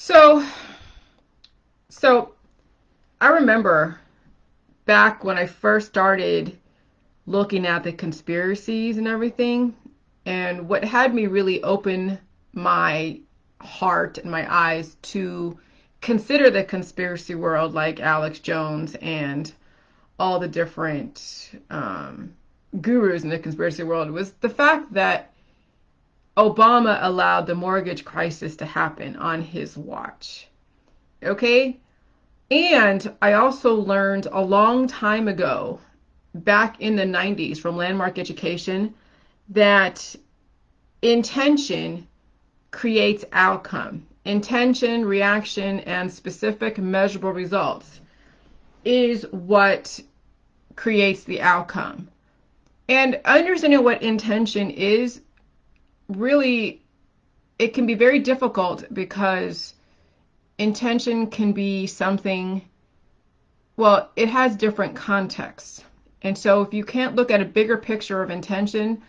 So, so I remember back when I first started looking at the conspiracies and everything, and what had me really open my heart and my eyes to consider the conspiracy world, like Alex Jones and all the different gurus in the conspiracy world, was the fact that Obama allowed the mortgage crisis to happen on his watch. Okay? And I also learned a long time ago, back in the 90s, from Landmark Education, that intention creates outcome. Intention, reaction, and specific measurable results is what creates the outcome. And understanding what intention is really, it can be very difficult because intention can be something, well, it has different contexts. And so if you can't look at a bigger picture of intention,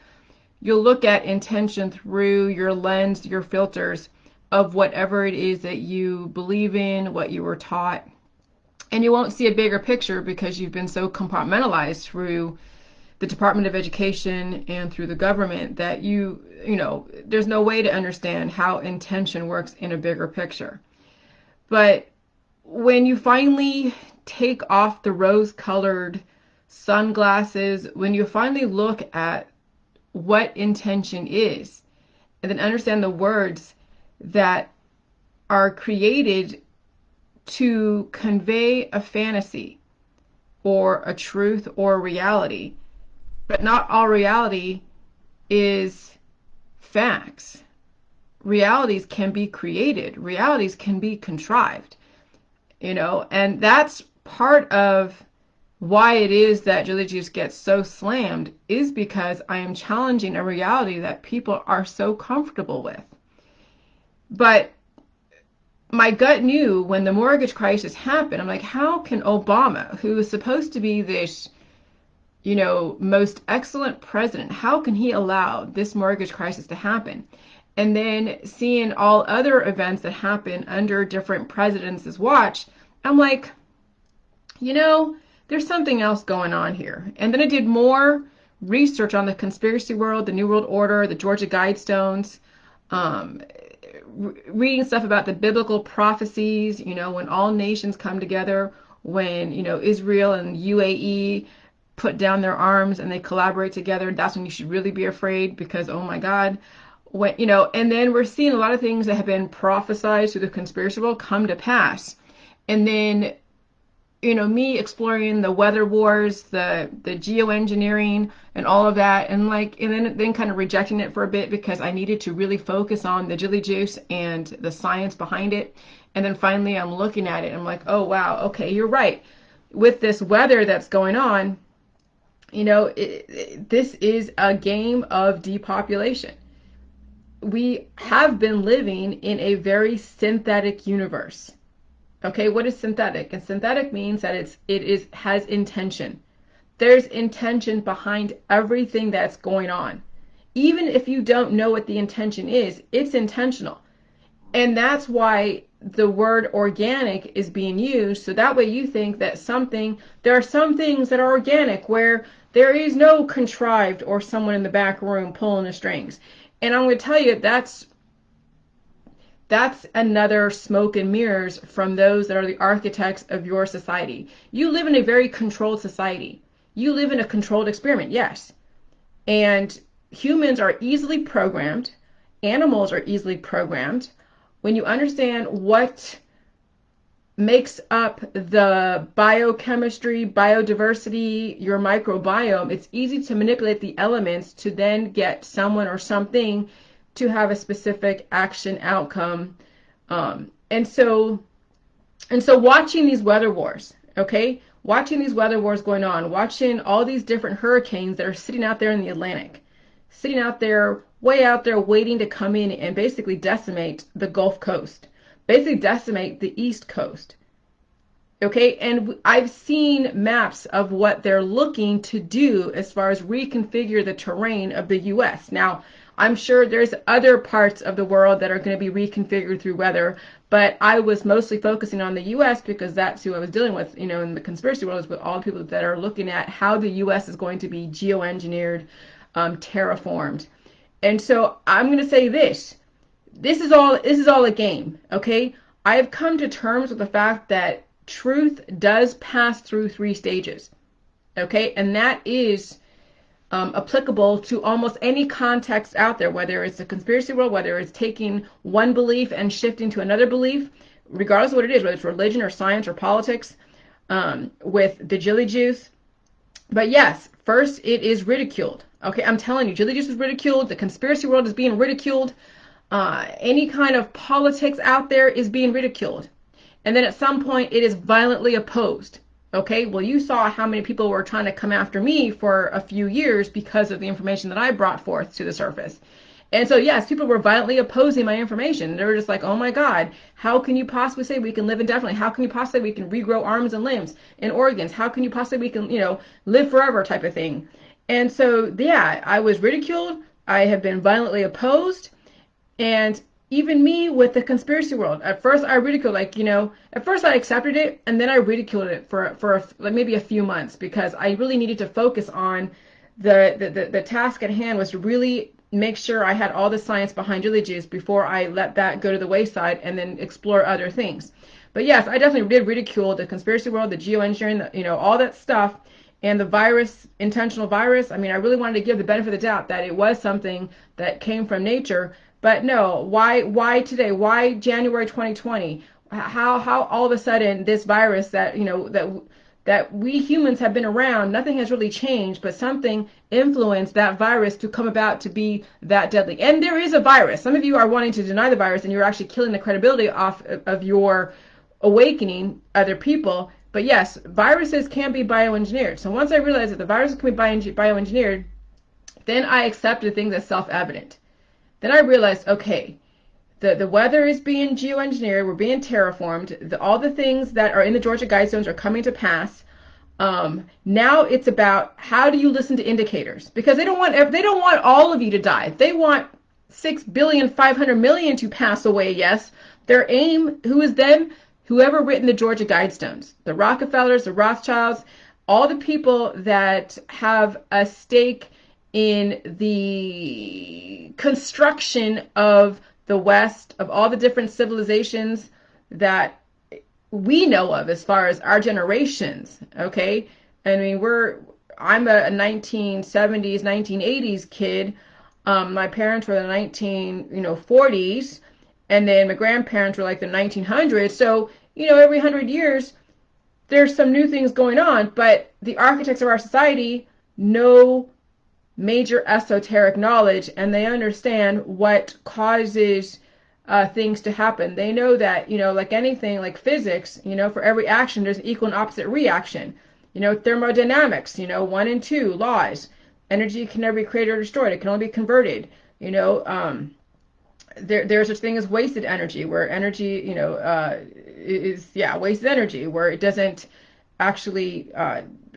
you'll look at intention through your lens, your filters of whatever it is that you believe in, what you were taught. And you won't see a bigger picture because you've been so compartmentalized through the Department of Education and through the government that there's no way to understand how intention works in a bigger picture. But when you finally take off the rose-colored sunglasses, when you finally look at what intention is, and then understand the words that are created to convey a fantasy or a truth or a reality, but not all reality is facts. Realities can be created, realities can be contrived, and that's part of why it is that Julie Juice gets so slammed, is because I am challenging a reality that people are so comfortable with. But my gut knew when the mortgage crisis happened, I'm like, how can Obama, who is supposed to be this, most excellent president, how can he allow this mortgage crisis to happen? And then seeing all other events that happen under different presidents' watch, I'm like, there's something else going on here. And then I did more research on the conspiracy world, the New World Order, the Georgia Guidestones, um, reading stuff about the biblical prophecies, when all nations come together, when, Israel and UAE put down their arms and they collaborate together, that's when you should really be afraid because, oh my God. And then we're seeing a lot of things that have been prophesied through the conspiracy world come to pass. And then me exploring the weather wars, the geoengineering and all of that, and then kind of rejecting it for a bit because I needed to really focus on the Jilly Juice and the science behind it. And then finally I'm looking at it and I'm like, oh wow, okay, you're right. With this weather that's going on, this is a game of depopulation. We have been living in a very synthetic universe. Okay, what is synthetic? And synthetic means that it has intention. There's intention behind everything that's going on. Even if you don't know what the intention is, it's intentional. And that's why the word organic is being used. So that way you think that there are some things that are organic where there is no contrived or someone in the back room pulling the strings. And I'm going to tell you that's another smoke and mirrors from those that are the architects of your society. You live in a very controlled society. You live in a controlled experiment, yes. And humans are easily programmed. Animals are easily programmed. When you understand what makes up the biochemistry, biodiversity, your microbiome, it's easy to manipulate the elements to then get someone or something to have a specific action outcome. And so watching these weather wars, okay? Watching these weather wars going on, watching all these different hurricanes that are sitting out there in the Atlantic, sitting out there, way out there, waiting to come in and basically decimate the Gulf Coast, basically decimate the East Coast. Okay, and I've seen maps of what they're looking to do as far as reconfigure the terrain of the U.S. Now, I'm sure there's other parts of the world that are going to be reconfigured through weather, but I was mostly focusing on the U.S. because that's who I was dealing with, in the conspiracy world, is with all the people that are looking at how the U.S. is going to be geoengineered, terraformed. And so I'm going to say this. This is all a game, okay? I have come to terms with the fact that truth does pass through 3 stages, okay? And that is applicable to almost any context out there, whether it's a conspiracy world, whether it's taking one belief and shifting to another belief, regardless of what it is, whether it's religion or science or politics, with the Jilly Juice. But yes, first it is ridiculed. Okay, I'm telling you, Jilly Juice is ridiculed. The conspiracy world is being ridiculed. Any kind of politics out there is being ridiculed. And then at some point it is violently opposed. Okay, well, you saw how many people were trying to come after me for a few years because of the information that I brought forth to the surface. And so, yes, people were violently opposing my information. They were just like, oh my God, how can you possibly say we can live indefinitely? How can you possibly say we can regrow arms and limbs and organs? How can you possibly we can, live forever type of thing? And so, yeah, I was ridiculed. I have been violently opposed. And even me with the conspiracy world, at first I ridiculed, at first I accepted it, and then I ridiculed it for like maybe a few months, because I really needed to focus on the task at hand, was to really make sure I had all the science behind Jilly Juice before I let that go to the wayside and then explore other things. But yes, I definitely did ridicule the conspiracy world, the geoengineering, all that stuff. And the virus, intentional virus, I really wanted to give the benefit of the doubt that it was something that came from nature. But no, why today? Why January 2020? How all of a sudden this virus that we humans have been around, nothing has really changed, but something influenced that virus to come about to be that deadly. And there is a virus. Some of you are wanting to deny the virus, and you're actually killing the credibility off of your awakening other people. But yes, viruses can be bioengineered. So once I realized that the virus can be bioengineered, then I accepted things as self-evident. Then I realized, okay, the weather is being geoengineered, we're being terraformed, all the things that are in the Georgia Guidestones are coming to pass. Now it's about, how do you listen to indicators? Because they don't want all of you to die. They want 6,500,000,000 to pass away. Yes, their aim, who is them? Whoever written the Georgia Guidestones, the Rockefellers, the Rothschilds, all the people that have a stake in the construction of the West, of all the different civilizations that we know of as far as our generations. Okay, I'm a 1970s, 1980s kid. My parents were the 1940s, and then my grandparents were like the 1900s. So every 100 years there's some new things going on, but the architects of our society know major esoteric knowledge, and they understand what causes things to happen. They know that, like anything, like physics, for every action there's an equal and opposite reaction. Thermodynamics, 1 and 2 laws. Energy can never be created or destroyed. It can only be converted. There's such thing as wasted energy, where energy, is wasted energy, where it doesn't actually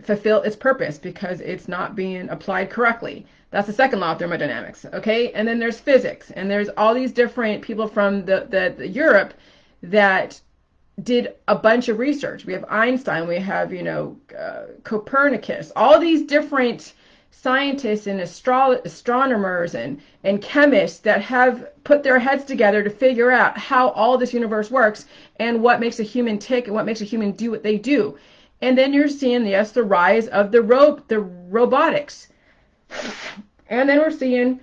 fulfill its purpose because it's not being applied correctly. That's the second law of thermodynamics. Okay, and then there's physics, and there's all these different people from the Europe that did a bunch of research. We have Einstein, we have Copernicus, all these different scientists and astronomers and chemists that have put their heads together to figure out how all this universe works and what makes a human tick and what makes a human do what they do. And then you're seeing, yes, the rise of the robotics. And then we're seeing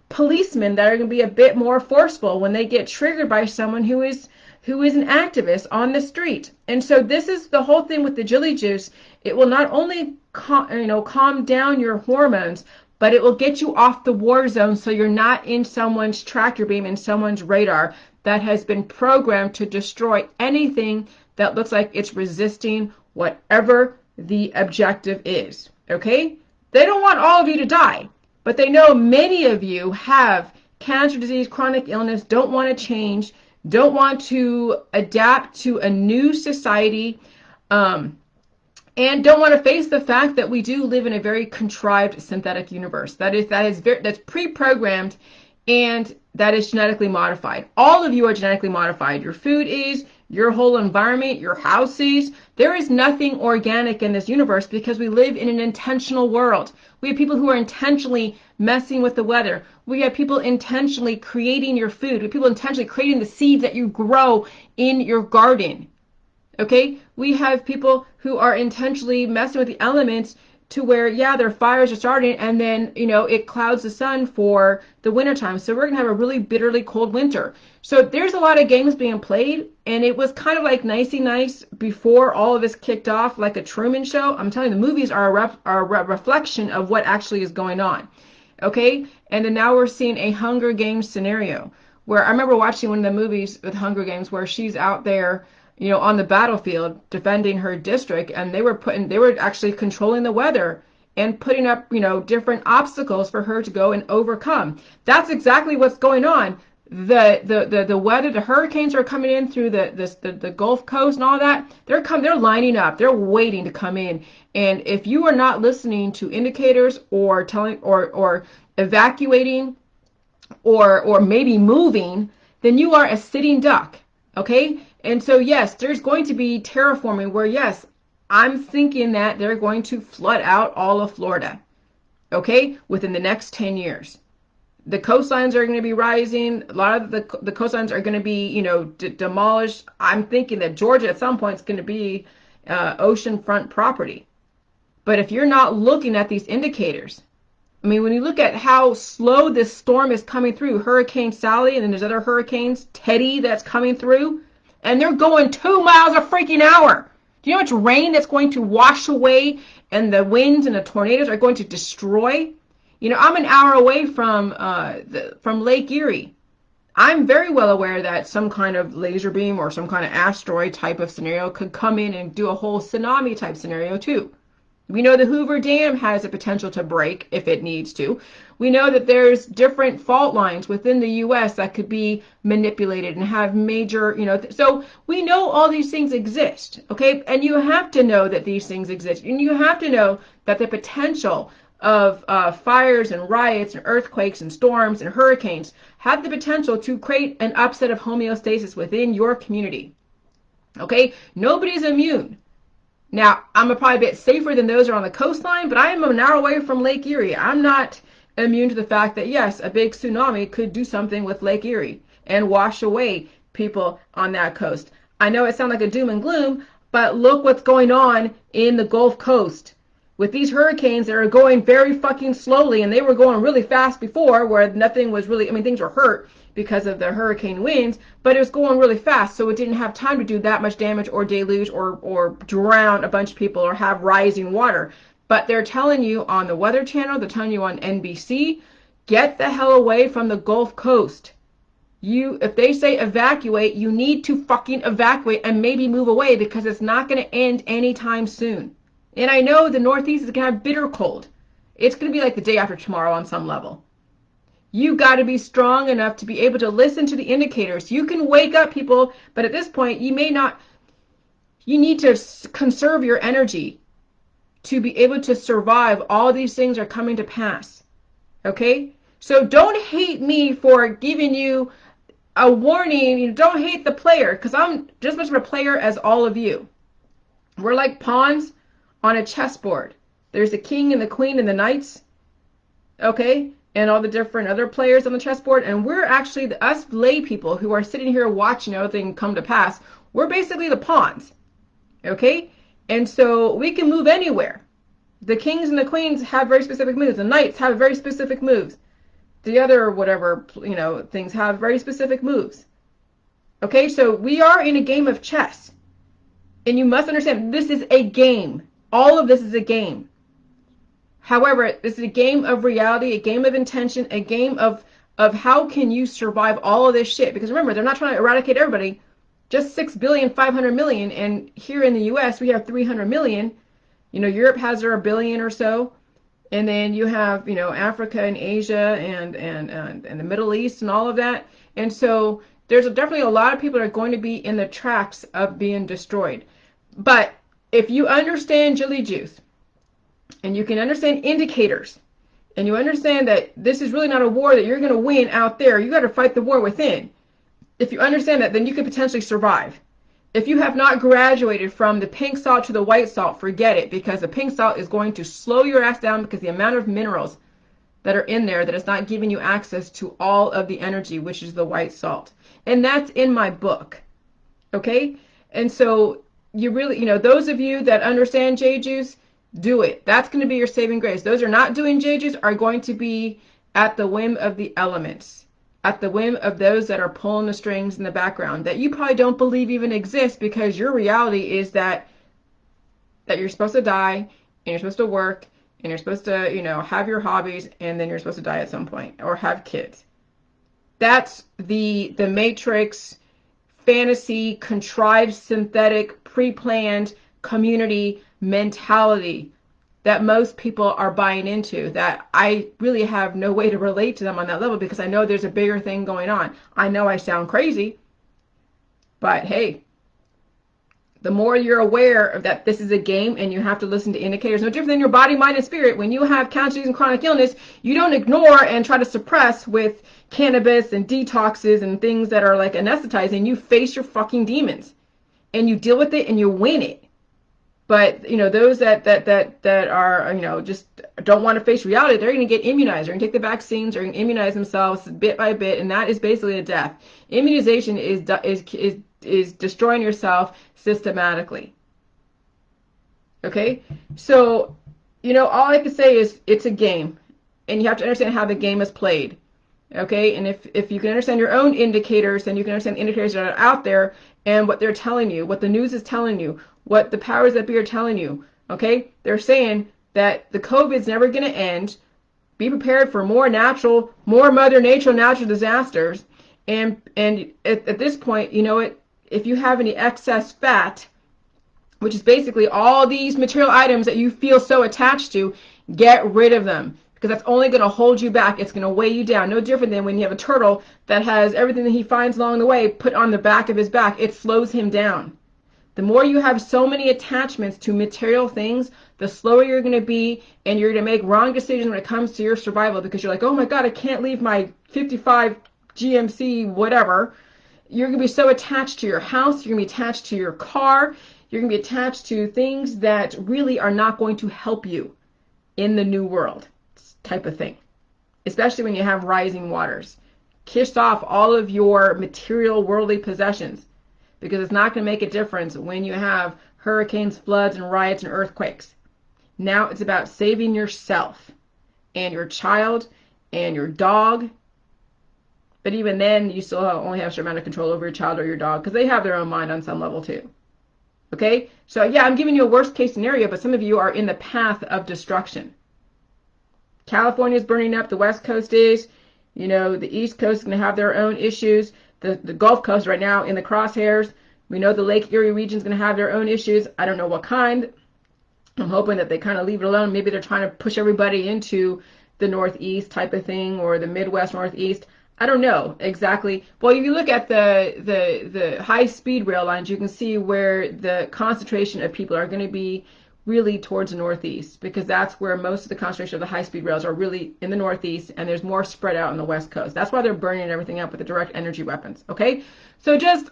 policemen that are going to be a bit more forceful when they get triggered by someone who is an activist on the street. And so this is the whole thing with the Jilly Juice. It will not only calm down your hormones, but it will get you off the war zone, so you're not in someone's tractor beam, in someone's radar that has been programmed to destroy anything that looks like it's resisting whatever the objective is. Okay? They don't want all of you to die, but they know many of you have cancer, disease, chronic illness, don't want to change, don't want to adapt to a new society, and don't want to face the fact that we do live in a very contrived synthetic universe. That's pre-programmed, and that is genetically modified. All of you are genetically modified. Your food is, your whole environment, your house is. There is nothing organic in this universe because we live in an intentional world. We have people who are intentionally messing with the weather. We have people intentionally creating your food. We have people intentionally creating the seeds that you grow in your garden. Okay, we have people who are intentionally messing with the elements to where, yeah, their fires are starting, and then, it clouds the sun for the wintertime. So we're going to have a really bitterly cold winter. So there's a lot of games being played, and it was kind of like nicey nice before all of this kicked off, like a Truman Show. I'm telling you, the movies are a reflection of what actually is going on. Okay, and then now we're seeing a Hunger Games scenario where I remember watching one of the movies with Hunger Games where she's out there, on the battlefield defending her district, and they were actually controlling the weather and putting up, different obstacles for her to go and overcome. That's exactly what's going on. The weather, the hurricanes are coming in through the Gulf Coast and all that. They're lining up. They're waiting to come in. And if you are not listening to indicators or telling or evacuating or maybe moving, then you are a sitting duck. Okay? And so, yes, there's going to be terraforming where, yes, I'm thinking that they're going to flood out all of Florida, okay, within the next 10 years. The coastlines are going to be rising. A lot of the coastlines are going to be, demolished. I'm thinking that Georgia at some point is going to be oceanfront property. But if you're not looking at these indicators, I mean, when you look at how slow this storm is coming through, Hurricane Sally, and then there's other hurricanes, Teddy, that's coming through, and they're going 2 miles a freaking hour. Do you know how much rain that's going to wash away, and the winds and the tornadoes are going to destroy? I'm an hour away from Lake Erie. I'm very well aware that some kind of laser beam or some kind of asteroid type of scenario could come in and do a whole tsunami type scenario too. We know the Hoover Dam has the potential to break if it needs to. We know that there's different fault lines within the U.S. that could be manipulated and have major, so we know all these things exist, okay? And you have to know that these things exist. And you have to know that the potential of fires and riots and earthquakes and storms and hurricanes have the potential to create an upset of homeostasis within your community, okay? Nobody's immune. Now, I'm probably a bit safer than those who are on the coastline, but I am an hour away from Lake Erie. I'm not immune to the fact that, yes, a big tsunami could do something with Lake Erie and wash away people on that coast. I know it sounds like a doom and gloom, but look what's going on in the Gulf Coast with these hurricanes that are going very fucking slowly, and they were going really fast before where nothing was really, things were hurt because of the hurricane winds, but it was going really fast, so it didn't have time to do that much damage or deluge or drown a bunch of people or have rising water. But they're telling you on the Weather Channel, they're telling you on NBC, get the hell away from the Gulf Coast. If they say evacuate, you need to fucking evacuate and maybe move away because it's not going to end anytime soon. And I know the Northeast is going to have bitter cold. It's going to be like the day after tomorrow on some level. You got to be strong enough to be able to listen to the indicators. You can wake up people, but at this point, you need to conserve your energy to be able to survive. All these things are coming to pass. Okay? So don't hate me for giving you a warning. Don't hate the player, because I'm just as much of a player as all of you. We're like pawns on a chessboard. There's the king and the queen and the knights. Okay? And all the different other players on the chessboard, and we're actually us lay people who are sitting here watching everything come to pass. We're basically the pawns, okay? And so we can move anywhere. The kings and the queens have very specific moves. The knights have very specific moves. The other whatever things have very specific moves. Okay, so we are in a game of chess, and you must understand this is a game. All of this is a game. However, this is a game of reality, a game of intention, a game of how can you survive all of this shit. Because remember, they're not trying to eradicate everybody. Just 6,500,000,000, and here in the U.S. we have 300 million. Europe has their 1 billion or so, and then you have Africa and Asia and the Middle East and all of that. And so there's definitely a lot of people that are going to be in the tracks of being destroyed. But if you understand Jilly Juice and you can understand indicators and you understand that this is really not a war that you're going to win out there, you got to fight the war within. If you understand that, then you could potentially survive. If you have not graduated from the pink salt to the white salt, forget it, because the pink salt is going to slow your ass down because the amount of minerals that are in there that is not giving you access to all of the energy, which is the white salt. And that's in my book. Okay? And so you really, those of you that understand J Juice, do it. That's going to be your saving grace. Those who are not doing J Juice are going to be at the whim of the elements, at the whim of those that are pulling the strings in the background that you probably don't believe even exist, because your reality is that you're supposed to die and you're supposed to work and you're supposed to, have your hobbies, and then you're supposed to die at some point or have kids. That's the Matrix fantasy, contrived, synthetic, pre-planned community mentality that most people are buying into, that I really have no way to relate to them on that level, because I know there's a bigger thing going on. I know I sound crazy, but hey, the more you're aware of that this is a game and you have to listen to indicators, no different than your body, mind, and spirit. When you have cancer, disease, and chronic illness, you don't ignore and try to suppress with cannabis and detoxes and things that are like anesthetizing. You face your fucking demons and you deal with it and you win it. But those that are just don't want to face reality, they're going to get immunized. They're going to take the vaccines. They're going to immunize themselves bit by bit, and that is basically a death. Immunization is destroying yourself systematically. Okay, so all I can say is it's a game, and you have to understand how the game is played. Okay, and if you can understand your own indicators, then you can understand the indicators that are out there and what they're telling you, what the news is telling you, what the powers that be are telling you. Okay, they're saying that the COVID's never going to end. Be prepared for more Mother Nature natural disasters. And at this point, if you have any excess fat, which is basically all these material items that you feel so attached to, get rid of them, because that's only going to hold you back. It's going to weigh you down. No different than when you have a turtle that has everything that he finds along the way put on the back of his back. It slows him down. The more you have so many attachments to material things, the slower you're going to be, and you're going to make wrong decisions when it comes to your survival, because you're like, oh my God, I can't leave my 55 GMC whatever. You're going to be so attached to your house. You're going to be attached to your car. You're going to be attached to things that really are not going to help you in the new world type of thing, especially when you have rising waters. Kiss off all of your material worldly possessions, because it's not going to make a difference when you have hurricanes, floods, and riots and earthquakes. Now it's about saving yourself and your child and your dog. But even then, you still only have a certain amount of control over your child or your dog, because they have their own mind on some level too. Okay? So yeah, I'm giving you a worst case scenario, but some of you are in the path of destruction. California is burning up. The West Coast is. The East Coast is going to have their own issues. The Gulf Coast right now in the crosshairs. We know the Lake Erie region is going to have their own issues. I don't know what kind. I'm hoping that they kind of leave it alone. Maybe they're trying to push everybody into the Northeast type of thing, or the Midwest, Northeast. I don't know exactly. Well, if you look at the high-speed rail lines, you can see where the concentration of people are going to be really towards the Northeast, because that's where most of the concentration of the high-speed rails are, really in the Northeast, and there's more spread out on the West Coast. That's why they're burning everything up with the direct energy weapons, okay? So just,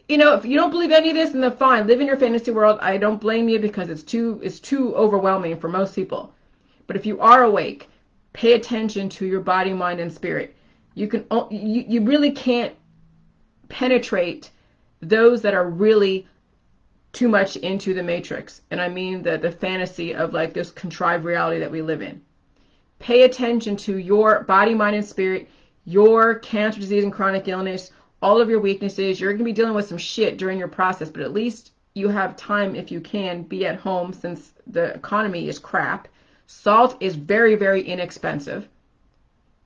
if you don't believe any of this, then fine. Live in your fantasy world. I don't blame you, because it's too overwhelming for most people. But if you are awake, pay attention to your body, mind, and spirit. You really can't penetrate those that are really too much into the Matrix. And I mean the fantasy of like this contrived reality that we live in. Pay attention to your body, mind, and spirit, your cancer, disease, and chronic illness, all of your weaknesses. You're going to be dealing with some shit during your process, but at least you have time, if you can, be at home, since the economy is crap. Salt is very, very inexpensive.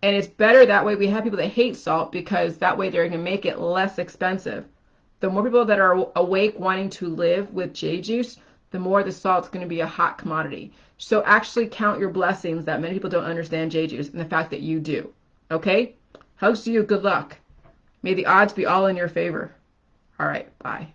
And it's better that way. We have people that hate salt, because that way they're going to make it less expensive. The more people that are awake wanting to live with J Juice, the more the salt's going to be a hot commodity. So actually count your blessings that many people don't understand J Juice, and the fact that you do. Okay? Hugs to you. Good luck. May the odds be all in your favor. All right. Bye.